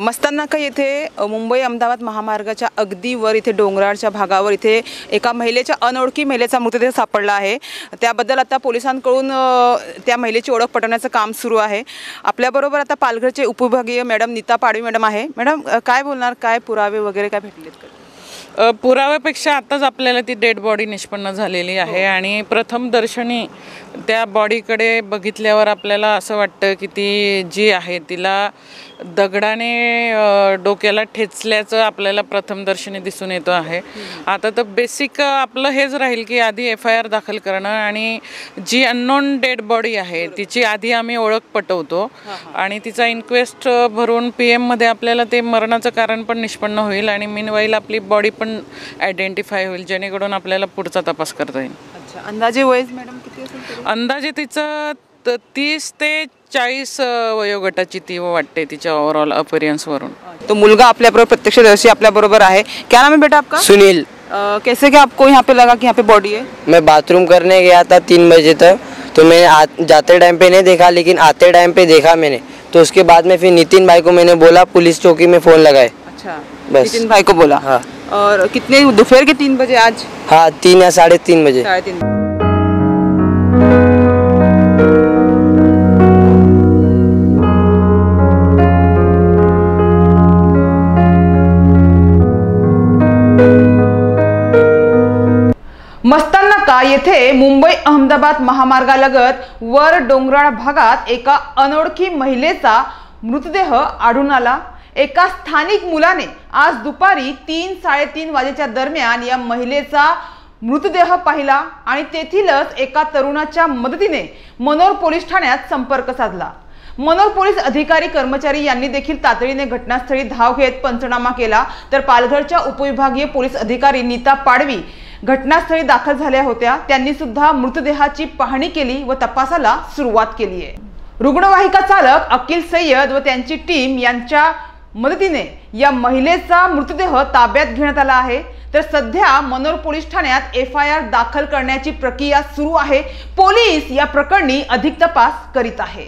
मस्ताननाका येथे मुंबई अहमदाबाद महामार्गाच्या अगदी वर इथे डोंगराळच्या भागावर इथे एका महिलेच्या अनोळखी महिलेचा मृतदेह सापडला आहे। त्याबद्दल आता पोलिसांकडून त्या महिलेची ओळख पटवण्याचं काम सुरू आहे। आपल्याबरोबर आता पालघरचे उपविभागीय मॅडम नीता पाडवी मॅडम आहे। मॅडम काय बोलणार, काय पुरावे वगैरे काय भेटलेत का? पुराव्यापेक्षा आताच आपल्याला ती डेड बॉडी निष्पन्न झालेली आहे आणि प्रथम दर्शनी त्या बॉडीकडे बघितल्यावर आपल्याला असं वाटतं की ती जी आहे तिला दगडाने डोक्याला ठेचल्याचं आपल्याला प्रथम दर्शनी दिसून येतो आहे। आता तर बेसिक आपलं हेच राहील की आधी FIR दाखल करणं आणि जी अननोन डेड बॉडी आहे तिची आधी आम्ही ओळख पटवतो आणि तिचा इन्क्वेस्ट भरून PM मध्ये आपल्याला ते मरणाचं कारण पण निष्पन्न होईल आणि मीनवाईल आपली बॉडी पण आयडेंटिफाय होईल, जेणेकरून आपल्याला पुढचा तपास करता येईल। अच्छा, अंदाजे वय मॅडम किती असेल? अंदाजे तिचं 30 ते 40 वयोगटाची ती वाटते तिच्या ओव्हरऑल अपीयरन्स वरून। तो मुलगा आपल्याबरोबर प्रत्यक्षदर्शी आपल्याबरोबर आहे। क्या नाम है बेटा आपका? सुनील। कैसे क्या आपको यहाँ पे लगा कि यहाँ पे बॉडी है? मैं बाथरूम करने गया था 3 बजे तक, तो मैंने जाते टाइम पे नहीं देखा, लेकिन आते टाइम पे देखा मैंने। तो उसके बाद में फिर नितिन भाई को मैंने बोला, पुलिस चौकी में फ़ोन लगाए। अच्छा, बस नितिन भाई को बोला। हाँ। और कितने दोपहर के 3 बजे आज? हाँ, 3 या 3:30 बजे। 3:30। मस्ताननाका येथे मुंबई अहमदाबाद महामार्गालगत वर डोंगराळ भागात एका अनोळखी महिलेचा मृतदेह आढळून आला। एका स्थानिक मुलाने आज दुपारी 3-3:30 वाजेच्या दरम्यान या महिलेचा मृतदेह पाहिला आणि तेथीलच एका तरुणाच्या मदतीने मनोर पोलीस ठाण्यात संपर्क साधला। मनोर पोलीस अधिकारी कर्मचारी यांनी देखील तातडीने घटनास्थळी धाव घेत पंचनामा केला, तर पालघरच्या उपविभागीय पोलीस अधिकारी नीता पाडवी घटनास्थळी दाखल झाल्या होत्या। त्यांनी सुद्धा मृतदेहाची पाहणी केली व तपासाला सुरुवात केली आहे। रुग्णवाहिका चालक अकील सय्यद व त्यांची टीम यांच्या मदतीने या महिलेचा मृतदेह ताब्यात घेण्यात आला आहे। तर सध्या मनोर पोलीस ठाण्यात FIR दाखल करण्याची प्रक्रिया सुरू आहे। पोलीस या प्रकरणी अधिक तपास करीत आहे।